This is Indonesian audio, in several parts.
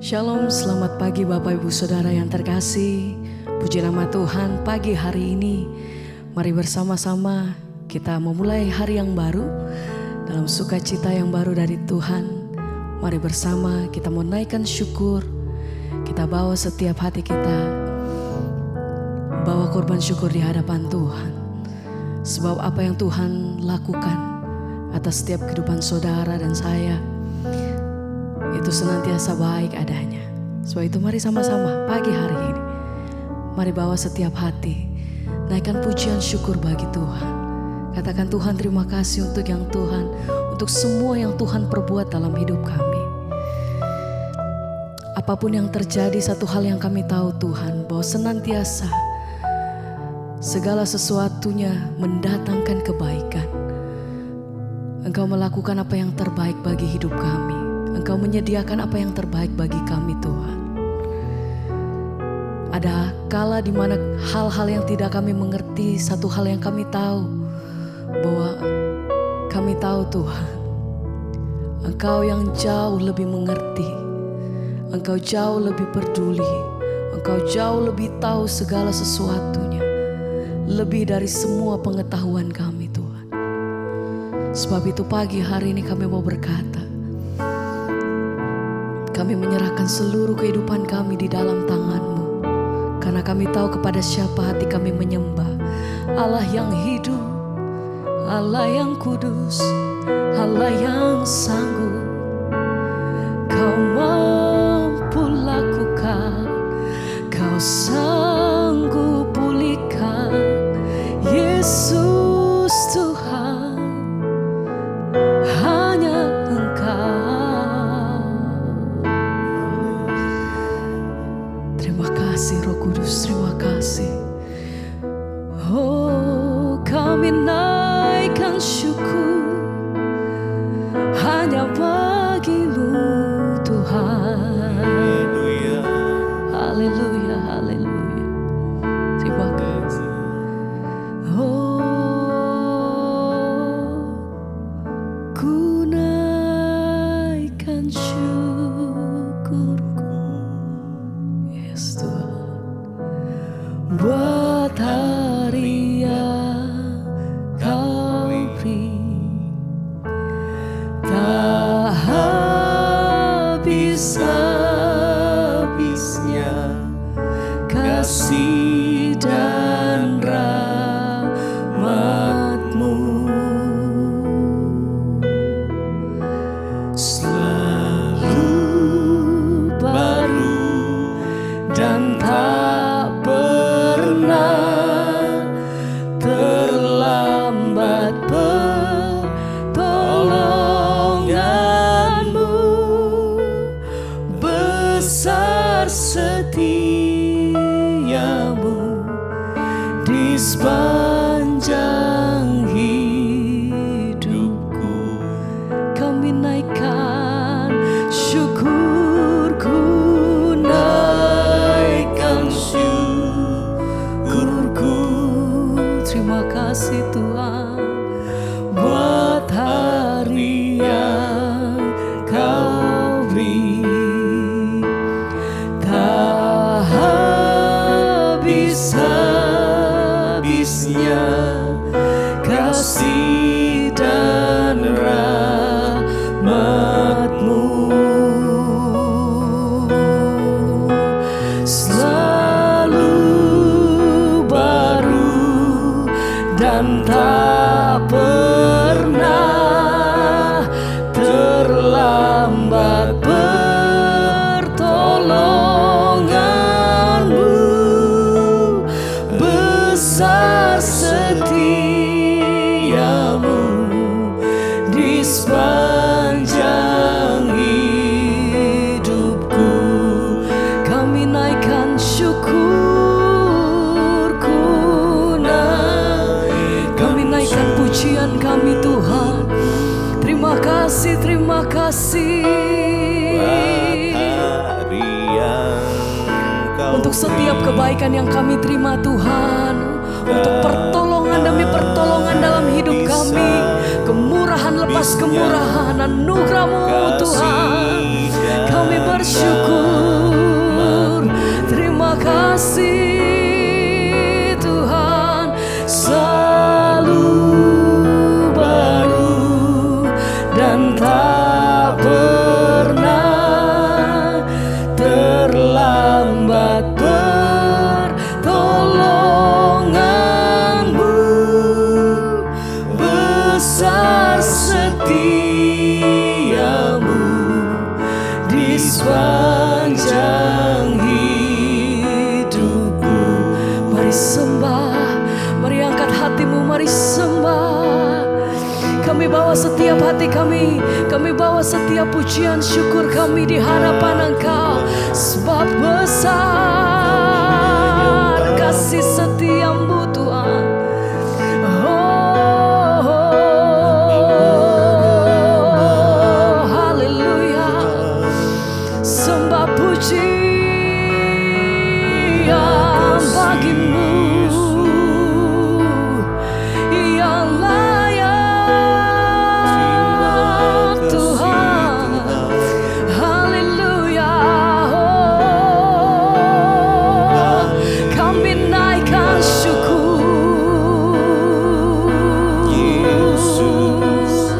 Shalom, selamat pagi Bapak Ibu Saudara yang terkasih. Puji nama Tuhan, pagi hari ini mari bersama-sama kita memulai hari yang baru dalam sukacita yang baru dari Tuhan. Mari bersama kita menaikkan syukur. Kita bawa setiap hati kita, bawa korban syukur di hadapan Tuhan. Sebab apa yang Tuhan lakukan atas setiap kehidupan saudara dan saya itu senantiasa baik adanya. Sebab itu mari sama-sama pagi hari ini, mari bawa setiap hati, naikkan pujian syukur bagi Tuhan. Katakan, Tuhan terima kasih untuk yang Tuhan, untuk semua yang Tuhan perbuat dalam hidup kami. Apapun yang terjadi, satu hal yang kami tahu Tuhan, bahwa senantiasa segala sesuatunya mendatangkan kebaikan. Engkau melakukan apa yang terbaik bagi hidup kami. Engkau menyediakan apa yang terbaik bagi kami Tuhan. Ada kala di mana hal-hal yang tidak kami mengerti, satu hal yang kami tahu, bahwa kami tahu Tuhan, Engkau yang jauh lebih mengerti, Engkau jauh lebih peduli, Engkau jauh lebih tahu segala sesuatunya, lebih dari semua pengetahuan kami Tuhan. Sebab itu pagi hari ini kami mau berkata, kami menyerahkan seluruh kehidupan kami di dalam tangan-Mu. Karena kami tahu kepada siapa hati kami menyembah. Allah yang hidup, Allah yang kudus, Allah yang sanggup. Kau mampu lakukan, Kau sanggup pulihkan. Yesus Tuhan, hanya Engkau. Terima kasih Roh Kudus, terima kasih. Oh, kami naikkan syukur hanya bagi-Mu Tuhan. Haleluya, haleluya, haleluya. Terima kasih. Oh, ku naikkan syukurku, yes Tuhan, buat hari yang Kau beri. Tak habis-habisnya kasih dan rahmat-Mu, selalu baru dan tak pernah terlambat pertolongan-Mu. Besar setiamu di sepanjang hidupku. Kami naikkan syukurku, naikkan syukurku. Terima kasih Tuhan, buat hari yang Kau beri. Tak habis-habisnya kasih dan rahmat-Mu, selalu baru dan tak pernah terlambat pertolongan-Mu. Besar setiamu di sepanjang hidupku. Kami naikkan syukurku, kami naikkan pujian kami Tuhan. Terima kasih, terima kasih untuk setiap kebaikan yang kami terima Tuhan, untuk pertolongan demi pertolongan dalam hidup kami, kemurahan lepas kemurahan, anugerah-Mu Tuhan. Kami bersyukur. bawa setiap hati kami bawa setiap pujian syukur kami di hadapan Engkau. Sebab besar kasih setiamu Tuhan. Oh, haleluya. Sembah pujian bagimu yang layak Tuhan. Haleluya. Oh, kami naikkan syukur Yesus.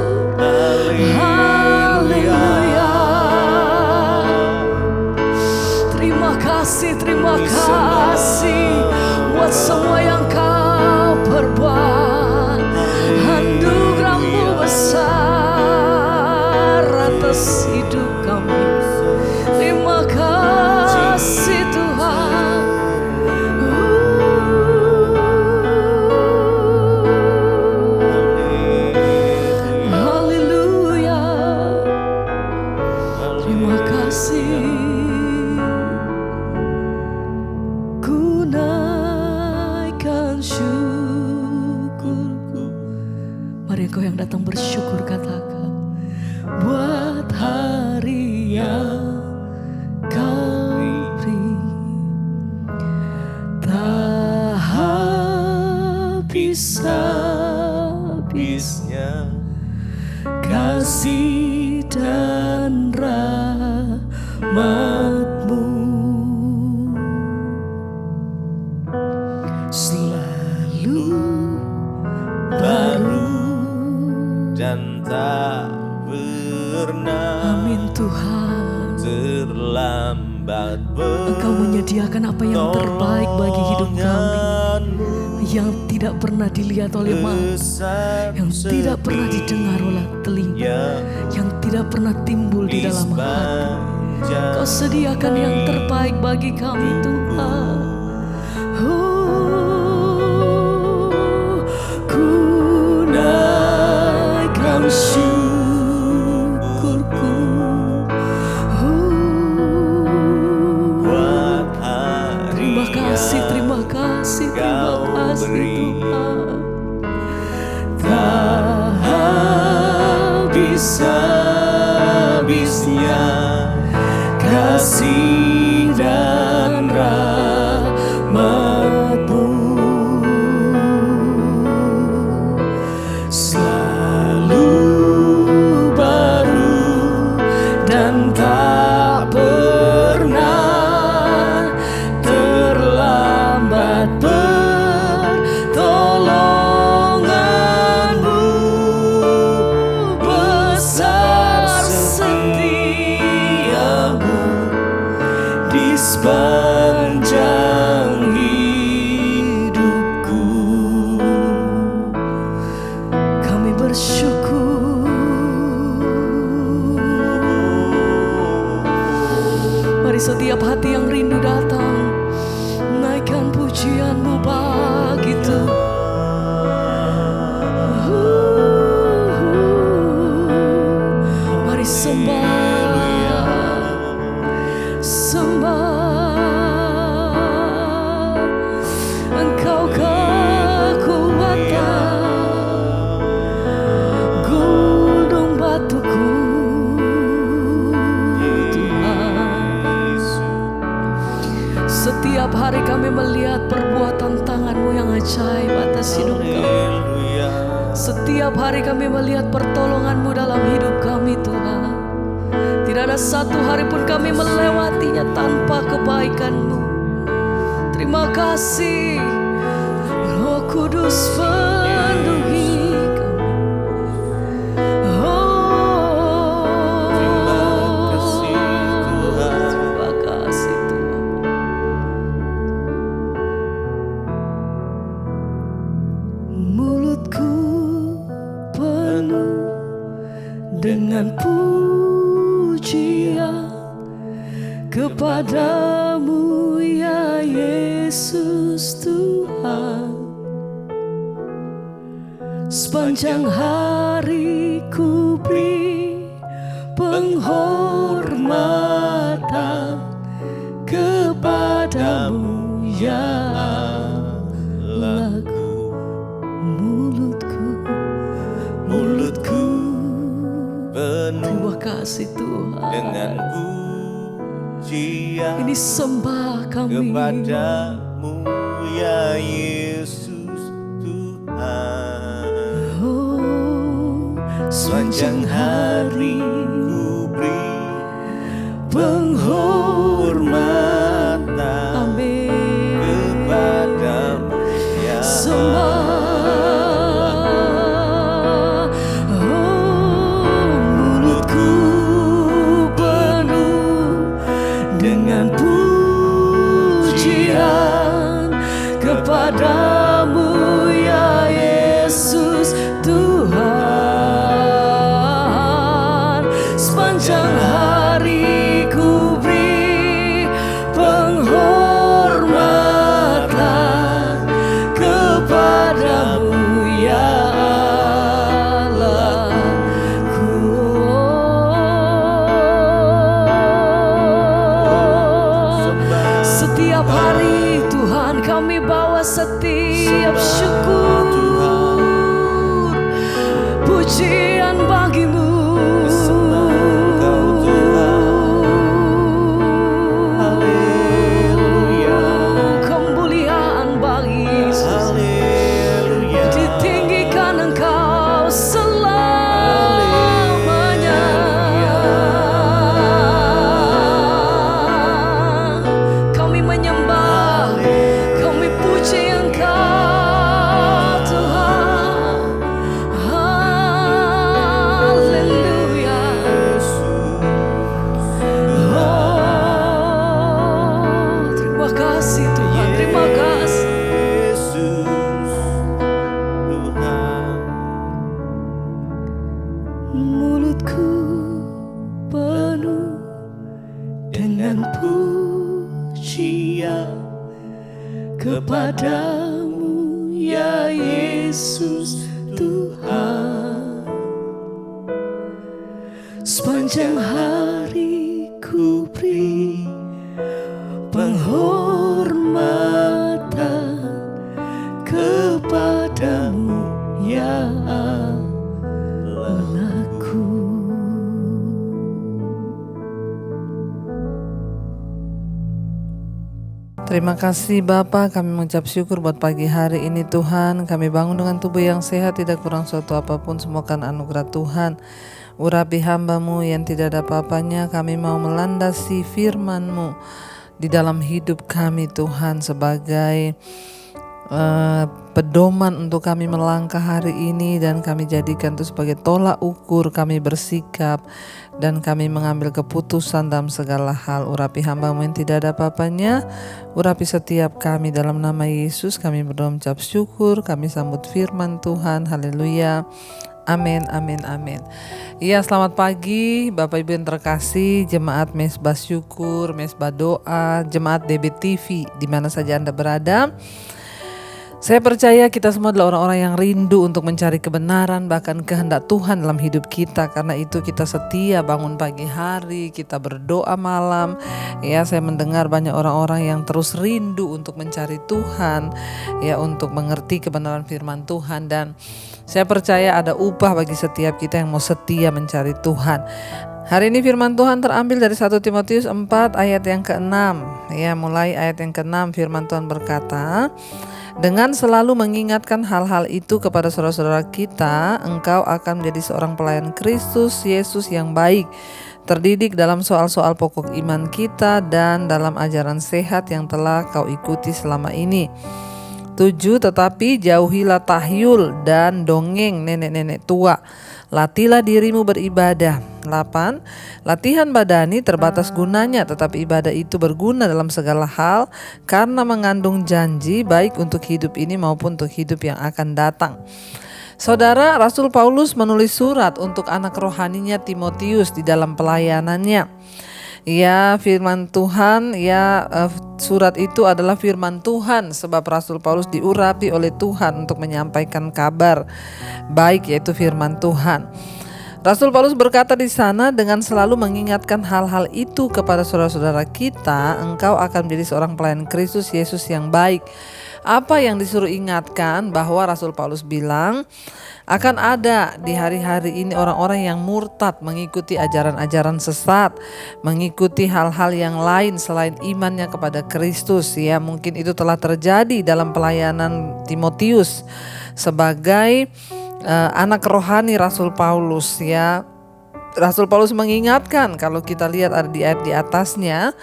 Haleluya. Terima kasih buat semua yang Kau perbuat. Anugerah-Mu besar atas hidup kami. Terima kasih Tuhan. Haleluya. Terima kasih. Ku naikkan syukurku. Mari engkau yang datang bersyukur katakan, buat hari yang Kau beri. Tak habis-habisnya kasih dan rahmat-Mu. Selalu baru dan tak pernah amin Tuhan. terlambat. Engkau menyediakan apa yang terbaik bagi hidup kami, yang tidak pernah dilihat oleh mata, yang tidak pernah didengar oleh telinga, yang tidak pernah timbul di dalam hati. Kau sediakan yang terbaik bagi kami Tuhan. Ku naikkan syukurku Buat hari terima kasih Tuhan. Tak habis-habisnya kasih dan rahmat-Mu. Selalu baru dan tak pernah terlambat. Pertolongan-Mu besar, setia-Mu di sepanjang hidupku. Kami bersyukur. Mari setiap hati yang rindu datang, naikkan pujian-Mu bagi Tuhan. Mari sembah Engkau kekuatan, gunung batuku Tuhan. Setiap hari kami melihat perbuatan tangan-Mu yang ajaib atas hidup kami. Setiap hari kami melihat pertolongan-Mu dalam hidup kami Tuhan. Tidak ada satu hari pun kami melewatinya tanpa kebaikan-Mu. Terima kasih Roh Kudus penuhi kami. Oh, Terima kasih Tuhan. terima kasih Tuhan. Mulutku penuh dengan pujian kepadamu ya Yesus Tuhan. sepanjang hari ku beri penghormatan kepadamu ya Allahku. Mulutku penuh terima kasih Tuhan, dengan pujian ini sembah kami kepadamu ya Yesus Tuhan. Oh, Sepanjang hari ku beri penghormatan amin kepadamu ya sembah. Oh, mulutku penuh dengan pujian kepadamu ya Yesus Tuhan. Sepanjang hari ku beri penghormatan kepadamu ya Allahku. Setiap hari Tuhan kami bawa setiap syukur, pujian bagimu. Kemuliaan bagi Yesus, ditinggikan Engkau selamanya. Kami menyembah, kami puji Engkau Tuhan. Haleluya. Oh, terima kasih Tuhan, terima kasih. Yesus Tuhan. Mulutku penuh dengan pujian kepadamu ya Yesus Tuhan. Sepanjang hari ku beri penghormatan kepadamu ya Allahku. Terima kasih Bapa, kami mengucap syukur buat pagi hari ini Tuhan. Kami bangun dengan tubuh yang sehat, tidak kurang suatu apapun, semua kan anugerah Tuhan. Urapi hamba-Mu yang tidak ada apa-apanya, kami mau melandasi firman-Mu di dalam hidup kami Tuhan, sebagai pedoman untuk kami melangkah hari ini, dan kami jadikan itu sebagai tolak ukur kami bersikap dan kami mengambil keputusan dalam segala hal. Urapi hamba-Mu yang tidak ada apa-apanya, urapi setiap kami dalam nama Yesus. Kami berdoa mengucap syukur, kami sambut firman Tuhan. Haleluya. Amin, amin, amin. Iya, selamat pagi Bapak Ibu yang terkasih, jemaat Mesbah Syukur, Mesbah Doa, jemaat DBTV, di mana saja Anda berada. Saya percaya kita semua adalah orang-orang yang rindu untuk mencari kebenaran, bahkan kehendak Tuhan dalam hidup kita. Karena itu kita setia bangun pagi hari, kita berdoa malam. Ya, saya mendengar banyak orang-orang yang terus rindu untuk mencari Tuhan, ya, untuk mengerti kebenaran firman Tuhan. Dan saya percaya ada upah bagi setiap kita yang mau setia mencari Tuhan. Hari ini firman Tuhan terambil dari 1 Timotius 4 ayat yang ke-6. Ya, mulai ayat yang ke-6 firman Tuhan berkata, dengan selalu mengingatkan hal-hal itu kepada saudara-saudara kita, engkau akan menjadi seorang pelayan Kristus Yesus yang baik, terdidik dalam soal-soal pokok iman kita dan dalam ajaran sehat yang telah kau ikuti selama ini. 7. Tetapi jauhilah tahyul dan dongeng nenek-nenek tua. Latihlah dirimu beribadah. 8. Latihan badani terbatas gunanya, tetapi ibadah itu berguna dalam segala hal karena mengandung janji baik untuk hidup ini maupun untuk hidup yang akan datang. Saudara, Rasul Paulus menulis surat untuk anak rohaninya Timotius di dalam pelayanannya. Ya, firman Tuhan, ya, surat itu adalah firman Tuhan, sebab Rasul Paulus diurapi oleh Tuhan untuk menyampaikan kabar baik, yaitu firman Tuhan. Rasul Paulus berkata di sana, dengan selalu mengingatkan hal-hal itu kepada saudara-saudara kita, engkau akan menjadi seorang pelayan Kristus Yesus yang baik. Apa yang disuruh ingatkan? Bahwa Rasul Paulus bilang akan ada di hari-hari ini orang-orang yang murtad, mengikuti ajaran-ajaran sesat, mengikuti hal-hal yang lain selain imannya kepada Kristus. Ya, mungkin itu telah terjadi dalam pelayanan Timotius sebagai anak rohani Rasul Paulus. Ya, Rasul Paulus mengingatkan, kalau kita lihat ada di ayat di atasnya,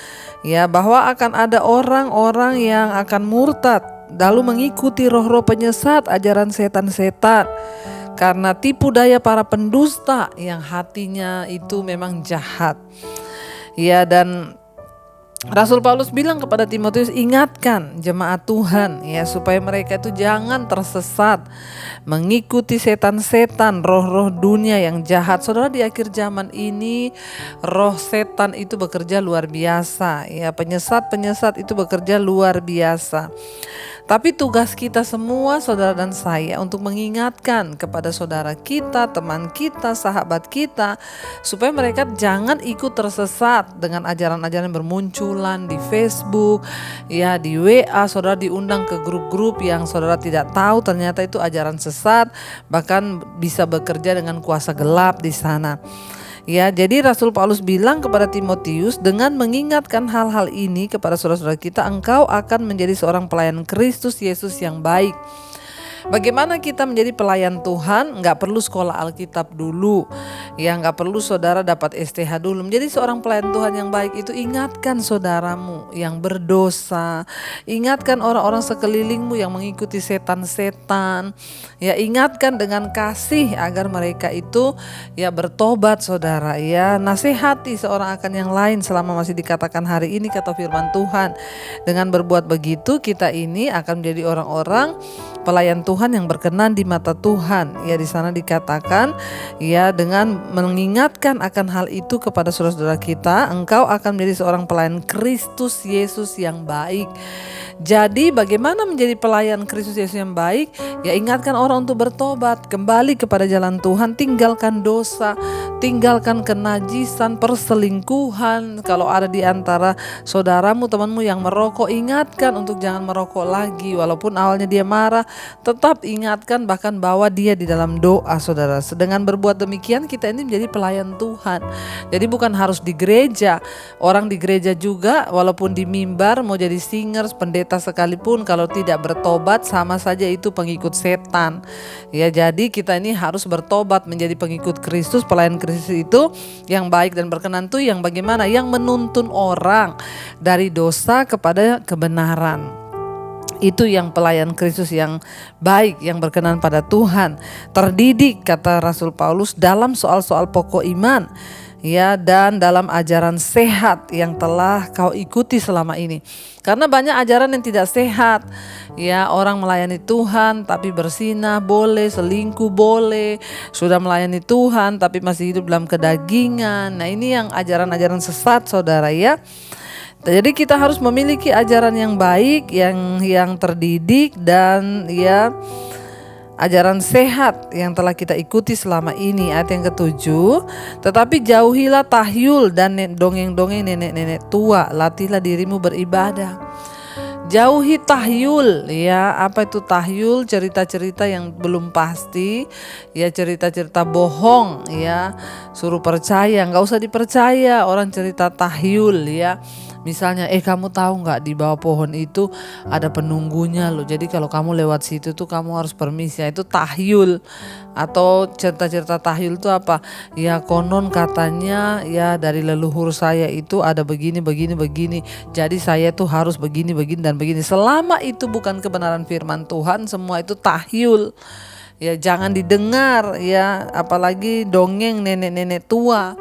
ya, bahwa akan ada orang-orang yang akan murtad lalu mengikuti roh-roh penyesat, ajaran setan-setan, karena tipu daya para pendusta yang hatinya itu memang jahat. Ya, dan Rasul Paulus bilang kepada Timotius, ingatkan jemaat Tuhan, ya, supaya mereka itu jangan tersesat mengikuti setan-setan, roh-roh dunia yang jahat. Saudara, di akhir zaman ini roh setan itu bekerja luar biasa, ya, penyesat-penyesat itu bekerja luar biasa. Tapi tugas kita semua, saudara dan saya, untuk mengingatkan kepada saudara kita, teman kita, sahabat kita, supaya mereka jangan ikut tersesat dengan ajaran-ajaran yang bermunculan di Facebook, ya, di WA. Saudara diundang ke grup-grup yang saudara tidak tahu ternyata itu ajaran sesat, bahkan bisa bekerja dengan kuasa gelap di sana. Ya, jadi Rasul Paulus bilang kepada Timotius, dengan mengingatkan hal-hal ini kepada saudara-saudara kita, engkau akan menjadi seorang pelayan Kristus Yesus yang baik. Bagaimana kita menjadi pelayan Tuhan? Nggak perlu sekolah Alkitab dulu, ya, nggak perlu saudara dapat STH dulu. Menjadi seorang pelayan Tuhan yang baik itu, ingatkan saudaramu yang berdosa, ingatkan orang-orang sekelilingmu yang mengikuti setan-setan, ya, ingatkan dengan kasih agar mereka itu, ya, bertobat, saudara, ya, nasihati seorang akan yang lain selama masih dikatakan hari ini kata firman Tuhan. Dengan berbuat begitu, kita ini akan menjadi orang-orang pelayan Tuhan yang berkenan di mata Tuhan. Ya, di sana dikatakan, ya, dengan mengingatkan akan hal itu kepada saudara-saudara kita, engkau akan menjadi seorang pelayan Kristus Yesus yang baik. Jadi bagaimana menjadi pelayan Kristus Yesus yang baik? Ya, ingatkan orang untuk bertobat, kembali kepada jalan Tuhan, tinggalkan dosa, tinggalkan kenajisan, perselingkuhan. Kalau ada di antara saudaramu, temanmu yang merokok, ingatkan untuk jangan merokok lagi. Walaupun awalnya dia marah, tetap ingatkan, bahkan bawa dia di dalam doa, saudara. Dengan berbuat demikian kita ini menjadi pelayan Tuhan. Jadi bukan harus di gereja. Orang di gereja juga walaupun di mimbar mau jadi singers, pendeta sekalipun, kalau tidak bertobat sama saja itu pengikut setan. Ya, jadi kita ini harus bertobat menjadi pengikut Kristus. Pelayan Kristus itu yang baik dan berkenan itu yang bagaimana? Yang menuntun orang dari dosa kepada kebenaran. Itu yang pelayan Kristus yang baik, yang berkenan pada Tuhan. Terdidik, kata Rasul Paulus, dalam soal-soal pokok iman, ya, dan dalam ajaran sehat yang telah kau ikuti selama ini. Karena banyak ajaran yang tidak sehat. Ya, orang melayani Tuhan tapi bersinah boleh, selingkuh boleh, sudah melayani Tuhan tapi masih hidup dalam kedagingan. Nah, ini yang ajaran-ajaran sesat, saudara, ya. Jadi kita harus memiliki ajaran yang baik, yang terdidik, dan, ya, ajaran sehat yang telah kita ikuti selama ini. Ayat yang ke-7, tetapi jauhilah tahyul dan dongeng-dongeng nenek-nenek tua, latihlah dirimu beribadah. Jauhi tahyul, ya. Apa itu tahyul? Cerita-cerita yang belum pasti, ya, cerita-cerita bohong, ya. Suruh percaya, nggak usah dipercaya orang cerita tahyul, ya. Misalnya, kamu tahu nggak di bawah pohon itu ada penunggunya loh. Jadi kalau kamu lewat situ tuh kamu harus permisi. Itu tahyul. Atau cerita-cerita tahyul itu apa? Ya, konon katanya, ya, dari leluhur saya itu ada begini. Jadi saya tuh harus begini dan begini. Selama itu bukan kebenaran firman Tuhan, semua itu tahyul. Ya, jangan didengar, ya, apalagi dongeng nenek-nenek tua.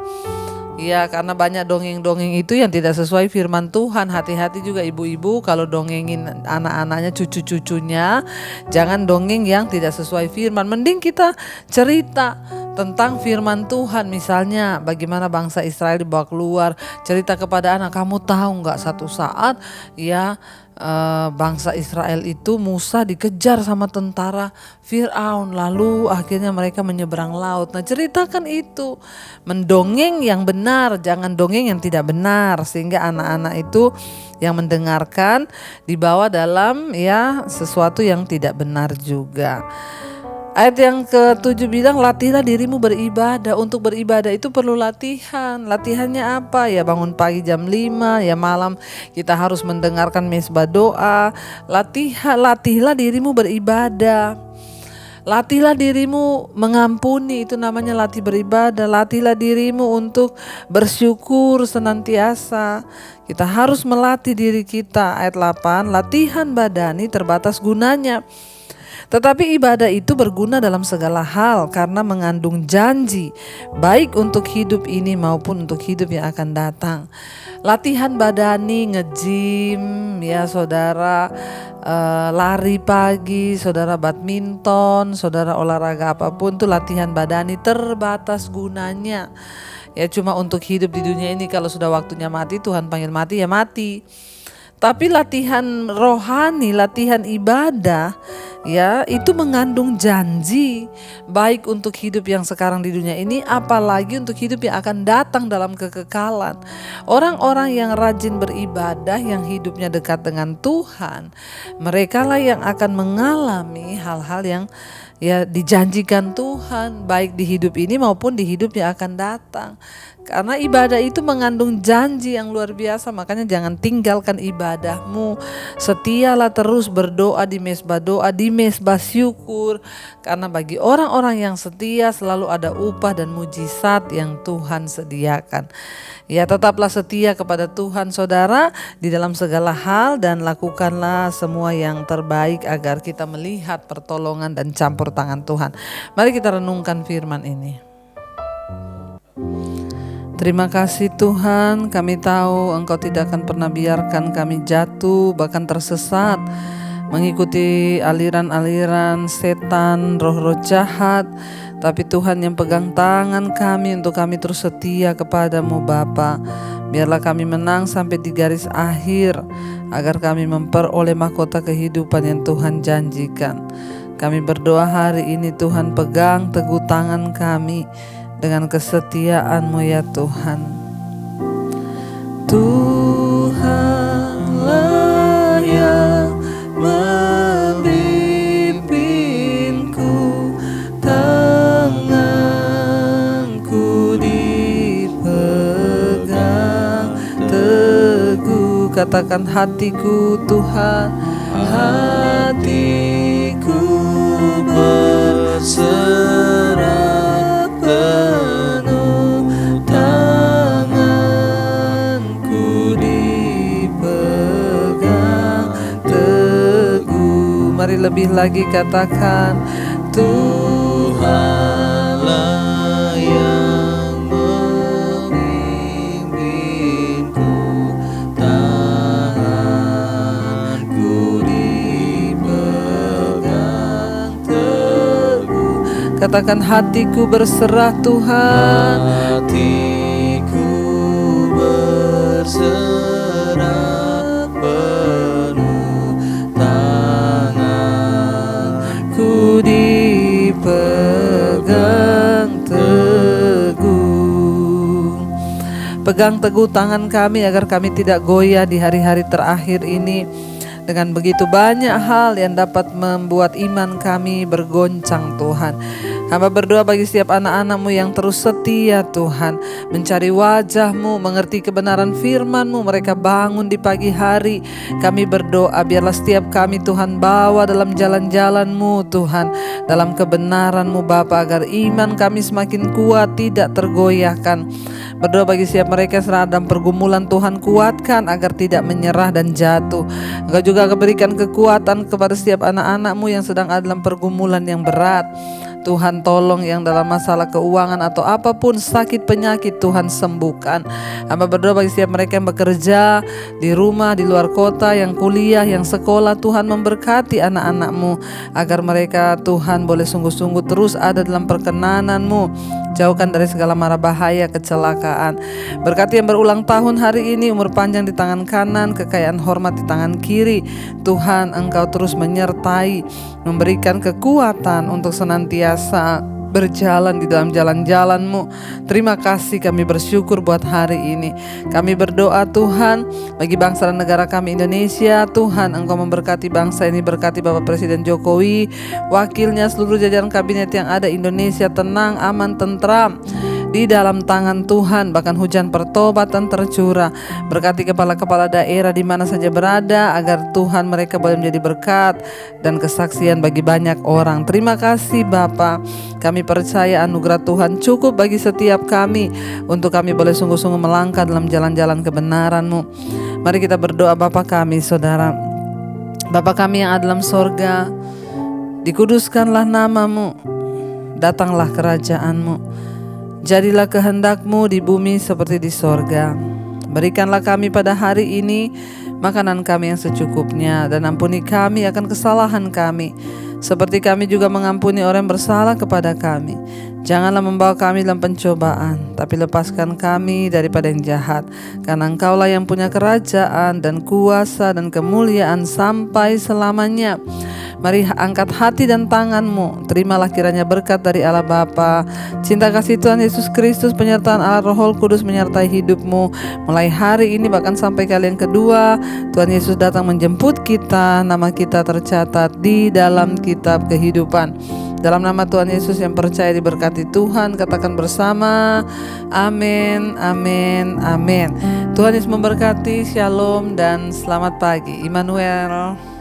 Ya, karena banyak dongeng-dongeng itu yang tidak sesuai firman Tuhan. Hati-hati juga ibu-ibu kalau dongengin anak-anaknya, cucu-cucunya. Jangan dongeng yang tidak sesuai firman. Mending kita cerita tentang firman Tuhan. Misalnya bagaimana bangsa Israel dibawa keluar. Cerita kepada anak, kamu tahu gak satu saat ya bangsa Israel itu Musa dikejar sama tentara Fir'aun, lalu akhirnya mereka menyeberang laut. Nah, ceritakan itu, mendongeng yang benar, jangan dongeng yang tidak benar, sehingga anak-anak itu yang mendengarkan dibawa dalam ya sesuatu yang tidak benar juga. Ayat yang ke-7 bilang, latihlah dirimu beribadah. Untuk beribadah itu perlu latihan. Latihannya apa? Ya bangun pagi jam 5, ya malam kita harus mendengarkan mesbah doa. Latihlah dirimu beribadah. Latihlah dirimu mengampuni, itu namanya latih beribadah. Latihlah dirimu untuk bersyukur senantiasa. Kita harus melatih diri kita. Ayat 8, latihan badani terbatas gunanya. Tetapi ibadah itu berguna dalam segala hal karena mengandung janji, baik untuk hidup ini maupun untuk hidup yang akan datang. Latihan badani, nge-gym, ya saudara, lari pagi, saudara badminton, saudara olahraga apapun, itu latihan badani terbatas gunanya. Ya cuma untuk hidup di dunia ini, kalau sudah waktunya mati, Tuhan panggil mati, ya mati. Tapi latihan rohani, latihan ibadah, ya itu mengandung janji baik untuk hidup yang sekarang di dunia ini, apalagi untuk hidup yang akan datang dalam kekekalan. Orang-orang yang rajin beribadah, yang hidupnya dekat dengan Tuhan, merekalah yang akan mengalami hal-hal yang ya dijanjikan Tuhan, baik di hidup ini maupun di hidup yang akan datang. Karena ibadah itu mengandung janji yang luar biasa, makanya jangan tinggalkan ibadahmu. Setialah terus berdoa di mesbah doa, di mesbah syukur. Karena bagi orang-orang yang setia selalu ada upah dan mujizat yang Tuhan sediakan. Ya, tetaplah setia kepada Tuhan saudara di dalam segala hal, dan lakukanlah semua yang terbaik agar kita melihat pertolongan dan campur tangan Tuhan. Mari kita renungkan firman ini. Terima kasih Tuhan, kami tahu Engkau tidak akan pernah biarkan kami jatuh, bahkan tersesat, mengikuti aliran-aliran setan, roh-roh jahat. Tapi Tuhan yang pegang tangan kami untuk kami terus setia kepadamu Bapa. Biarlah kami menang sampai di garis akhir, agar kami memperoleh mahkota kehidupan yang Tuhan janjikan. Kami berdoa hari ini Tuhan, pegang teguh tangan kami dengan kesetiaan-Mu ya Tuhan. Tuhanlah yang memimpinku, tanganku dipegang teguh. Katakan hatiku Tuhan, hatiku berserah penuh, tanganku dipegang teguh. Mari lebih lagi katakan, Tuhanlah yang memimpinku, tanganku dipegang teguh. Katakan hatiku berserah Tuhan, hatiku berserah penuh, tanganku dipegang teguh. Pegang teguh tangan kami agar kami tidak goyah di hari-hari terakhir ini. Dengan begitu banyak hal yang dapat membuat iman kami bergoncang Tuhan. Hamba berdoa bagi setiap anak-anak-Mu yang terus setia Tuhan, mencari wajah-Mu, mengerti kebenaran firman-Mu. Mereka bangun di pagi hari. Kami berdoa biarlah setiap kami Tuhan bawa dalam jalan-jalan-Mu Tuhan, dalam kebenaran-Mu Bapa, agar iman kami semakin kuat, tidak tergoyahkan. Berdoa bagi setiap mereka yang sedang dalam pergumulan, Tuhan kuatkan agar tidak menyerah dan jatuh. Engkau juga berikan kekuatan kepada setiap anak-anak-Mu yang sedang ada dalam pergumulan yang berat. Tuhan tolong yang dalam masalah keuangan atau apapun sakit penyakit, Tuhan sembuhkan. Hamba berdoa bagi setiap mereka yang bekerja di rumah, di luar kota, yang kuliah, yang sekolah. Tuhan memberkati anak-anak-Mu agar mereka Tuhan boleh sungguh-sungguh terus ada dalam perkenanan-Mu. Jauhkan dari segala mara bahaya, kecelakaan. Berkati yang berulang tahun hari ini, umur panjang di tangan kanan, kekayaan hormat di tangan kiri. Tuhan, Engkau terus menyertai, memberikan kekuatan untuk senantiasa berjalan di dalam jalan-jalan-Mu. Terima kasih, kami bersyukur buat hari ini. Kami berdoa Tuhan bagi bangsa dan negara kami Indonesia. Tuhan, Engkau memberkati bangsa ini, berkati Bapak Presiden Jokowi, wakilnya, seluruh jajaran kabinet yang ada. Indonesia tenang, aman, tentram di dalam tangan Tuhan. Bahkan hujan pertobatan tercurah. Berkati kepala-kepala daerah di mana saja berada, agar Tuhan mereka boleh menjadi berkat dan kesaksian bagi banyak orang. Terima kasih Bapa. Kami percaya anugerah Tuhan cukup bagi setiap kami untuk kami boleh sungguh-sungguh melangkah dalam jalan-jalan kebenaran-Mu. Mari kita berdoa. Bapa kami, Saudara, Bapa kami yang ada dalam sorga, dikuduskanlah nama-Mu, datanglah kerajaan-Mu, jadilah kehendak-Mu di bumi seperti di sorga. Berikanlah kami pada hari ini makanan kami yang secukupnya, dan ampuni kami akan kesalahan kami, seperti kami juga mengampuni orang yang bersalah kepada kami. Janganlah membawa kami dalam pencobaan, tapi lepaskan kami daripada yang jahat. Karena Engkaulah yang punya kerajaan dan kuasa dan kemuliaan sampai selamanya. Mari angkat hati dan tangan-Mu. Terimalah kiranya berkat dari Allah Bapa, cinta kasih Tuhan Yesus Kristus, penyertaan Allah Roh Kudus menyertai hidup-Mu mulai hari ini bahkan sampai kali yang kedua Tuhan Yesus datang menjemput kita. Nama kita tercatat di dalam kitab kehidupan. Dalam nama Tuhan Yesus yang percaya diberkati Tuhan, katakan bersama, amin, amin, amin. Tuhan Yesus memberkati. Shalom dan selamat pagi. Immanuel.